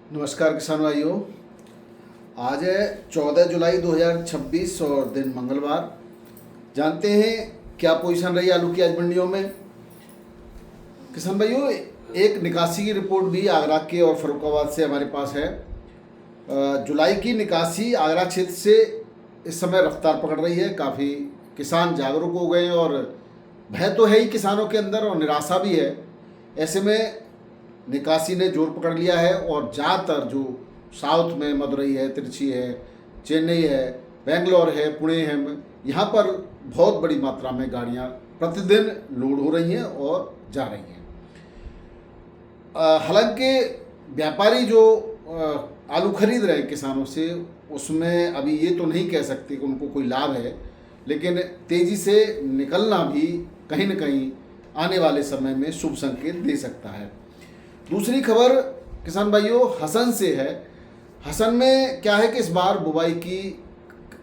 नमस्कार किसान भाइयों। आज है 14 जुलाई 2026 और दिन मंगलवार। जानते हैं क्या पोजीशन रही आलू की आज मंडियों में। किसान भाइयों, एक निकासी की रिपोर्ट भी आगरा के और फरुखाबाद से हमारे पास है। जुलाई की निकासी आगरा क्षेत्र से इस समय रफ्तार पकड़ रही है। काफ़ी किसान जागरूक हो गए हैं और भय तो है ही किसानों के अंदर और निराशा भी है। ऐसे में निकासी ने जोर पकड़ लिया है और ज़्यादातर जो साउथ में मदुरई है, तिरछी है, चेन्नई है, बेंगलोर है, पुणे है, यहाँ पर बहुत बड़ी मात्रा में गाड़ियाँ प्रतिदिन लोड हो रही हैं और जा रही हैं। हालांकि व्यापारी जो आलू खरीद रहे हैं किसानों से, उसमें अभी ये तो नहीं कह सकते कि उनको कोई लाभ है, लेकिन तेज़ी से निकलना भी कहीं न कहीं आने वाले समय में शुभ संकेत दे सकता है। दूसरी खबर किसान भाइयों हसन से है। हसन में क्या है कि इस बार बुवाई की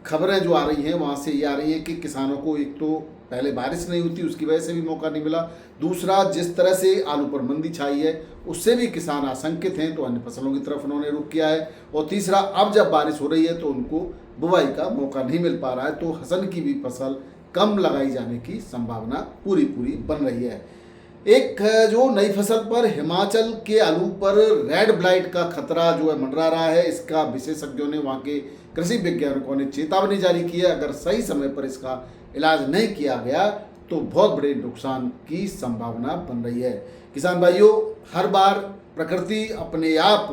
खबरें जो आ रही हैं वहाँ से ये आ रही है कि किसानों को एक तो पहले बारिश नहीं होती, उसकी वजह से भी मौका नहीं मिला। दूसरा, जिस तरह से आलू पर मंदी छाई है उससे भी किसान आशंकित हैं, तो अन्य फसलों की तरफ उन्होंने रुख किया है। और तीसरा, अब जब बारिश हो रही है तो उनको बुवाई का मौका नहीं मिल पा रहा है, तो हसन की भी फसल कम लगाई जाने की संभावना पूरी बन रही है। एक जो नई फसल पर हिमाचल के आलू पर रेड ब्लाइट का खतरा जो है मंडरा रहा है, इसका विशेषज्ञों ने, वहाँ के कृषि वैज्ञानिकों ने चेतावनी जारी की है। अगर सही समय पर इसका इलाज नहीं किया गया तो बहुत बड़े नुकसान की संभावना बन रही है। किसान भाइयों, हर बार प्रकृति अपने आप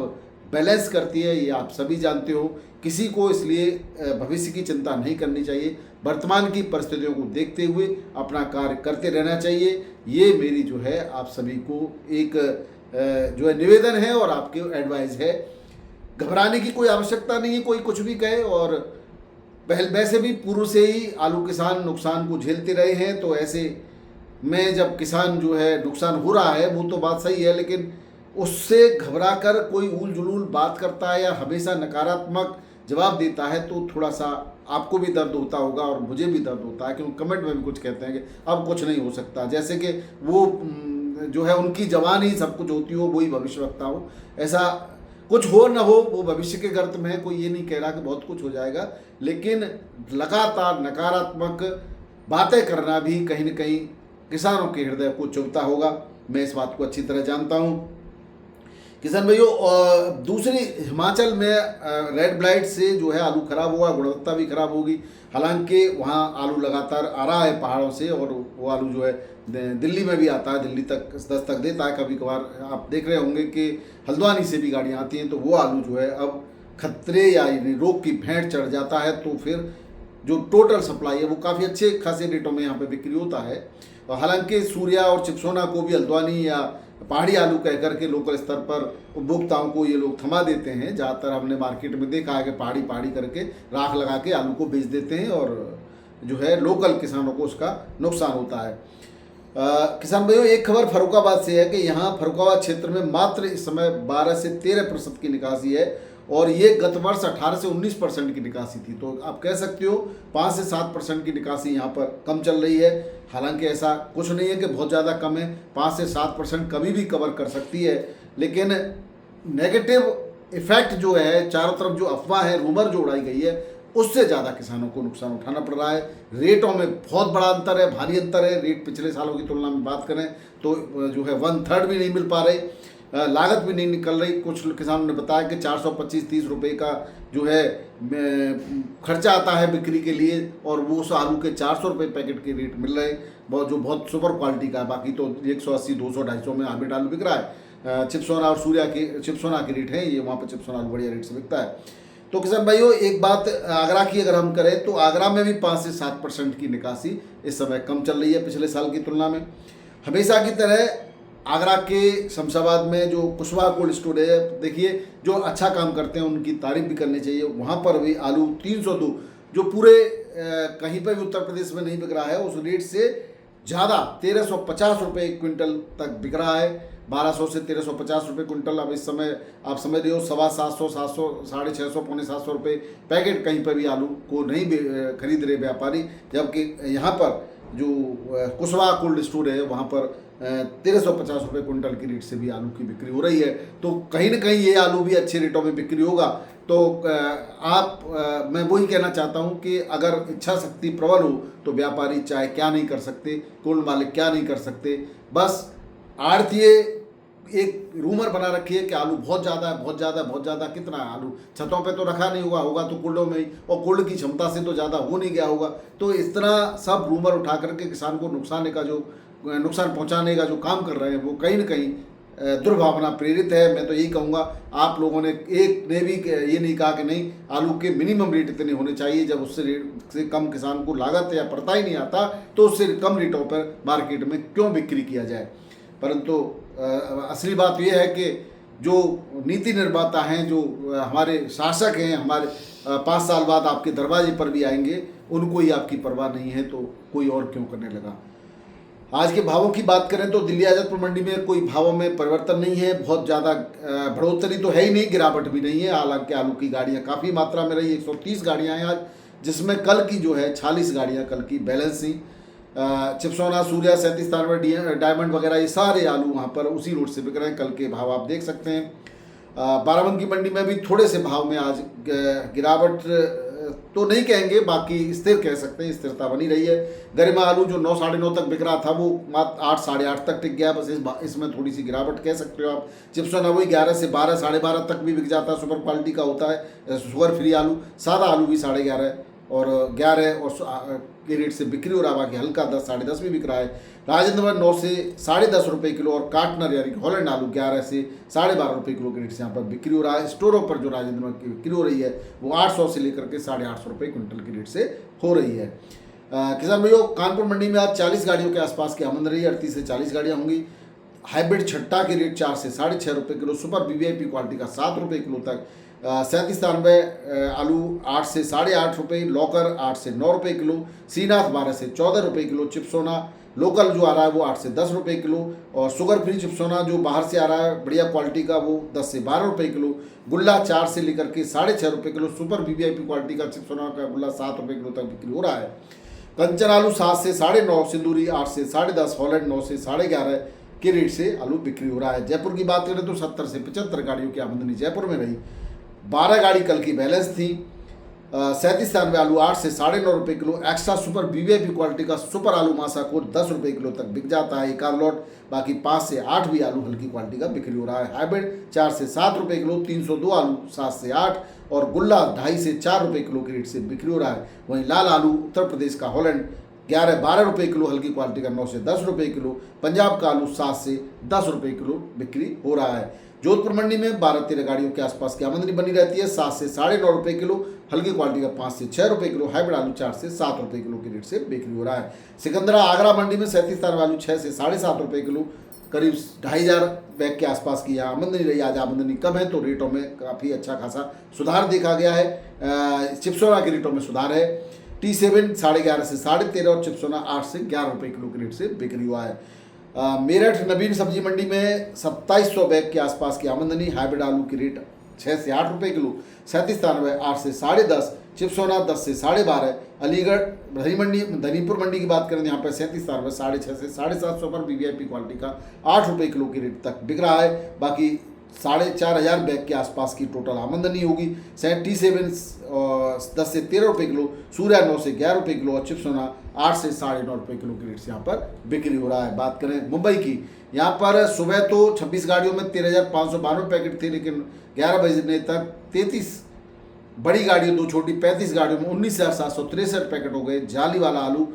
बैलेंस करती है, ये आप सभी जानते हो। किसी को इसलिए भविष्य की चिंता नहीं करनी चाहिए। वर्तमान की परिस्थितियों को देखते हुए अपना कार्य करते रहना चाहिए। ये मेरी जो है आप सभी को एक जो है निवेदन है और आपके एडवाइस है। घबराने की कोई आवश्यकता नहीं है, कोई कुछ भी कहे। और वैसे भी पूर्व से ही आलू किसान नुकसान को झेलते रहे हैं, तो ऐसे में जब किसान जो है नुकसान हो रहा है वो तो बात सही है, लेकिन उससे घबरा कर कोई ऊल जुलूल बात करता है या हमेशा नकारात्मक जवाब देता है तो थोड़ा सा आपको भी दर्द होता होगा और मुझे भी दर्द होता है, क्योंकि कमेंट में भी कुछ कहते हैं कि अब कुछ नहीं हो सकता, जैसे कि वो जो है उनकी जवान ही सब कुछ होती हो, वही भविष्यवक्ता हो। ऐसा कुछ हो ना हो, वो भविष्य के गर्त में है। कोई ये नहीं कह रहा कि बहुत कुछ हो जाएगा, लेकिन लगातार नकारात्मक बातें करना भी कहीं न कहीं किसानों के हृदय को चुभता होगा। मैं इस बात को अच्छी तरह जानता हूँ। किसान भाइयों, दूसरी, हिमाचल में रेड ब्लाइट से जो है आलू खराब हुआ, गुणवत्ता भी खराब होगी। हालांकि वहाँ आलू लगातार आ रहा है पहाड़ों से, और वो आलू जो है दिल्ली में भी आता है, दिल्ली तक दस्तक देता है। कभी कभार आप देख रहे होंगे कि हल्द्वानी से भी गाड़ियाँ आती हैं, तो वो आलू जो है अब खतरे या रोग की भेंट चढ़ जाता है, तो फिर जो टोटल सप्लाई है वो काफ़ी अच्छे खासे रेटों में यहाँ पे बिक्री होता है। हालांकि सूर्या और चिप्सोना को भी हल्द्वानी या पहाड़ी आलू कह करके लोकल स्तर पर उपभोक्ताओं को ये लोग थमा देते हैं। ज़्यादातर हमने मार्केट में देखा है कि पहाड़ी करके राख लगा के आलू को बेच देते हैं और जो है लोकल किसानों को उसका नुकसान होता है। किसान भाइयों, एक खबर फरुखाबाद से है कि यहाँ फरुखाबाद क्षेत्र में मात्र इस समय 12 से 13% की निकासी है, और ये गत वर्ष 18 से 19% की निकासी थी। तो आप कह सकते हो 5 से 7% की निकासी यहाँ पर कम चल रही है। हालांकि ऐसा कुछ नहीं है कि बहुत ज़्यादा कम है, 5 से 7% कभी भी कवर कर सकती है, लेकिन नेगेटिव इफेक्ट जो है, चारों तरफ जो अफवाह है, रूमर जो उड़ाई गई है, उससे ज़्यादा किसानों को नुकसान उठाना पड़ रहा है। रेटों में बहुत बड़ा अंतर है, भारी अंतर है। रेट पिछले सालों की तुलना में बात करें तो जो है 1/3 भी नहीं मिल पा रहे, लागत भी नहीं निकल रही। कुछ किसानों ने बताया कि 425-30 रुपये का जो है खर्चा आता है बिक्री के लिए, और वो उस आलू के 400 रुपये पैकेट के रेट मिल रहे हैं, जो बहुत सुपर क्वालिटी का है। बाकी तो 180, 200, 250 में हाइब्रिड आलू बिक रहा है। चिप्सोना और सूर्या के चिप्सोना के रेट हैं ये, वहाँ पर चिप्सोना आलू बढ़िया रेट से बिकता है। तो किसान भाइयों, एक बात आगरा की अगर हम करें तो आगरा में भी 5 से 7% की निकासी इस समय कम चल रही है पिछले साल की तुलना में। हमेशा की तरह आगरा के शमशाबाद में जो कुशवाहा कोल्ड स्टोर है, देखिए जो अच्छा काम करते हैं उनकी तारीफ भी करनी चाहिए। वहाँ पर भी आलू 302, जो पूरे कहीं पर भी उत्तर प्रदेश में नहीं बिक रहा है, उस रेट से ज़्यादा 1350 रुपये एक क्विंटल तक बिक रहा है। 1200 से 1350 रुपये क्विंटल। अब इस समय आप समझ रहे हो 750, 700, 650, पौने 700 रुपये पैकेट कहीं पर भी आलू को नहीं खरीद रहे व्यापारी, जबकि यहाँ पर जो कुशवाहा कोल्ड स्टोर है वहाँ पर 1350 रुपये कुंटल की रेट से भी आलू की बिक्री हो रही है। तो कहीं ना कहीं ये आलू भी अच्छे रेटों में बिक्री होगा। तो मैं वही कहना चाहता हूँ कि अगर इच्छा शक्ति प्रबल हो तो व्यापारी चाहे क्या नहीं कर सकते, कुल मालिक क्या नहीं कर सकते। बस आड़तिए एक रूमर बना रखी है कि आलू बहुत ज़्यादा है, बहुत ज़्यादा, बहुत ज़्यादा। कितना है आलू? छतों पे तो रखा नहीं होगा, होगा तो कुल्डों में ही, और कुल्ड की क्षमता से तो ज़्यादा हो नहीं गया होगा। तो इस तरह सब रूमर उठा करके किसान को नुकसान पहुंचाने का जो काम कर रहे हैं वो कहीं ना कहीं दुर्भावना प्रेरित है। मैं तो यही कहूँगा, आप लोगों ने एक ने भी ये नहीं कहा कि नहीं आलू के मिनिमम रेट इतने होने चाहिए। जब उससे रेट से कम किसान को लागत या पड़ता ही नहीं आता तो उससे कम रेटों पर मार्केट में क्यों बिक्री किया जाए। परंतु असली बात यह है कि जो नीति निर्माता हैं, जो हमारे शासक हैं, हमारे 5 साल बाद आपके दरवाजे पर भी आएंगे, उनको ही आपकी परवाह नहीं है, तो कोई और क्यों करने लगा। आज के भावों की बात करें तो दिल्ली आज़ादपुर मंडी में कोई भावों में परिवर्तन नहीं है। बहुत ज़्यादा बढ़ोतरी तो है ही नहीं, गिरावट भी नहीं है। हालांकि आलू की गाड़ियाँ काफ़ी मात्रा में रही, 130 गाड़ियाँ हैं आज, जिसमें कल की जो है 46 गाड़ियाँ कल की बैलेंस थी। चिप्सोना, सूर्या, 37 डायमंड वगैरह ये सारे आलू वहाँ पर उसी रोड से बिक रहे हैं। कल के भाव आप देख सकते हैं। बाराबंकी मंडी में भी थोड़े से भाव में आज गिरावट तो नहीं कहेंगे, बाकी स्थिर कह सकते हैं, स्थिरता बनी रही है। गरिमा आलू जो 9 साढ़े 9 तक बिक रहा था वो मात्र 8 साढ़े 8 तक टिक गया। बस इसमें थोड़ी सी गिरावट कह सकते हो आप। चिप्सोना वही 11 से 12 साढ़े 12 तक भी बिक जाता है। सुपर क्वालिटी का होता है, शुगर फ्री आलू। सादा आलू भी 11.5 और 11 और के रेट से बिक्री हो रहा है। बाकी हल्का 10 साढ़े 10 भी बिक रहा है। राजेंद्र 9 से साढ़े 10 रुपये किलो और काटनर यानी कि हॉलैंड आलू 11 से साढ़े 12 रुपये किलो के रेट से यहाँ पर बिक्री हो रहा है। स्टोरों पर जो राजेंद्र की बिक्री हो रही है वो 800 से लेकर के 850 रुपये क्विंटल के रेट से हो रही है। किसान भाइयों, कानपुर मंडी में आज 40 गाड़ियों के आसपास की आमद रही है। 38 से 40 गाड़ियाँ होंगी। हाइब्रिड छट्टा के रेट 4 से 6.5 रुपये किलो, सुपर वीवीआईपी क्वालिटी का 7 रुपये किलो तक। 37 आलू 8 से 8.5 रुपये, लॉकर 8 से 9 रुपये किलो, सीनाथ 12 से 14 रुपये किलो, चिप्सोना लोकल जो आ रहा है वो 8 से 10 रुपये किलो, और शुगर फ्री चिप्सोना जो बाहर से आ रहा है बढ़िया क्वालिटी का वो 10 से 12 रुपये किलो, गुल्ला 4 से लेकर के 6.5 रुपये किलो, सुपर वीवीआईपी क्वालिटी का चिप्सोना का गुल्ला 7 रुपये किलो तक बिक्री हो रहा है। कंचन आलू 7 से 9.5, सिंदूरी 8 से 10.5, हॉलैंड 9 से 11.5 के रेट से आलू बिक्री हो रहा है। जयपुर की बात करें तो 70 से 75 गाड़ियों की आमदनी जयपुर में रही। 12 गाड़ी कल की बैलेंस थी। 37 आलू 8 से 9.5 रुपये kilo, extra super VVIP quality का सुपर आलू मासा को 10 रुपये किलो तक बिक जाता है एक आध लॉट। बाकी 5 से 8 भी आलू हल्की क्वालिटी का बिक्री हो रहा है। हाइब्रिड 4 से 7 रुपये किलो, 302 आलू 7 से 8, और गुल्ला 2.5 से 4 रुपये किलो के रेट से बिक्री हो रहा है। वहीं लाल आलू उत्तर प्रदेश का हॉलैंड 11-12 रुपये किलो, हल्की क्वालिटी का 9 से 10 रुपये किलो, पंजाब का आलू 7 से 10 रुपये किलो बिक्री हो रहा है। जोधपुर मंडी में 12-13 गाड़ियों के आसपास की आमदनी बनी रहती है। 7 से 9.5 रुपये किलो, हल्की क्वालिटी का 5 से 6 रुपये किलो, हाइब्रिड आलू 4 से 7 रुपये किलो के रेट से बिक्री हो रहा है। सिकंदरा आगरा मंडी में 37 आलू 6 से 7.5 रुपये किलो, करीब 2,500 बैग के आसपास की यहाँ आमदनी रही। आज आमदनी कम है तो रेटों में काफ़ी अच्छा खासा सुधार देखा गया है। चिप्सोना के रेटों में सुधार है। T7 11.5 से 13.5 और चिप्सोना 8 से 11 रुपये किलो के रेट से बिक्री हुआ है। मेरठ नवीन सब्जी मंडी में 2700 बैग के आसपास की आमदनी। हाइब्रिड आलू की रेट 6 से 8 रुपये किलो, 37 8 से 10.5, चिप्सोना 10 से 12.5। अलीगढ़ धनीपुर मंडी की बात करें तो यहाँ पर 37 6.5 से 750 पर वीवीआईपी क्वालिटी का 8 रुपये किलो के रेट तक बिक रहा है। बाकी 4,500 बैग के आसपास की टोटल आमदनी होगी। T7 10 से 13 रुपये किलो, सूर्या 9 से 11 रुपये किलो, और चिप्सोना 8 से 9.5 रुपये किलो के रेट से यहाँ पर बिक्री हो रहा है। बात करें मुंबई की, यहाँ पर सुबह तो 26 गाड़ियों में 13,592 पैकेट थे, लेकिन 11 बजने तक 33 बड़ी गाड़ियों, 2 छोटी 35 गाड़ियों में 19,763 पैकेट हो गए। जाली वाला आलू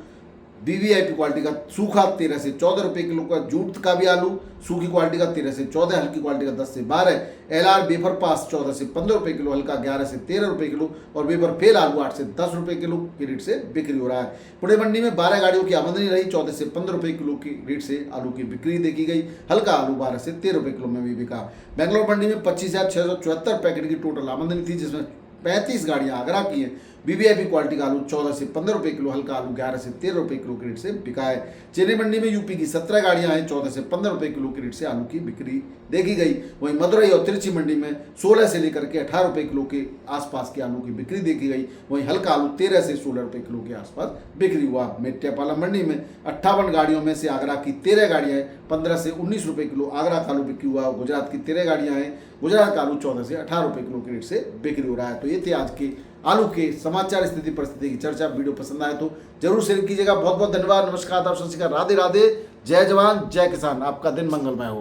वीवीआईपी क्वालिटी का सूखा 13 से 14 रुपये किलो का, जूट का भी आलू सूखी क्वालिटी का 13 से 14, हल्की क्वालिटी का 10 से 12, LR बेफर पास 14 से 15 रुपये किलो, हल्का 11 से 13 रुपये किलो, और बेफर फेल आलू 8 से 10 रुपये किलो के रेट से बिक्री हो रहा है। पुणे मंडी में 12 गाड़ियों की आमदनी रही। 14 से 15 रुपये किलो की रेट से आलू की बिक्री देखी गई। हल्का आलू 12 से 13 रुपये किलो में भी बिका। बेंगलोर मंडी में 25,674 पैकेट की टोटल आमदनी थी, जिसमें 35 गाड़ियाँ आगरा की हैं। वीवीआईपी क्वालिटी का आलू 14 से 15 रुपये किलो, हल्का आलू 11 से 13 रुपये किलो के रेट से बिका है। चेन्नई मंडी में यूपी की 17 गाड़ियां हैं। 14 से 15 रुपये किलो के रेट से आलू की बिक्री देखी गई। वहीं मदुरई और तिरुचि मंडी में 16 से लेकर के 18 रुपये किलो के आसपास की आलू की बिक्री देखी गई। वहीं हल्का आलू 13 से 16 रुपये किलो के आसपास बिक्री हुआ। मेट्यापालम मंडी में 58 गाड़ियों में से आगरा की 13 गाड़ियाँ हैं। 15 से 19 रुपये किलो आगरा का आलू बिक्री हुआ। गुजरात की 13 गाड़ियां हैं। गुजरात का आलू 14 से 18 रुपये किलो के रेट से बिक्री हो रहा है। तो ये थे आज के आलू के समाचार, स्थिति परिस्थिति की चर्चा। वीडियो पसंद आए तो जरूर शेयर कीजिएगा। बहुत बहुत धन्यवाद। नमस्कार, आदाब, सत श्री अकाल, राधे राधे, जय जवान जय किसान। आपका दिन मंगलमय हो।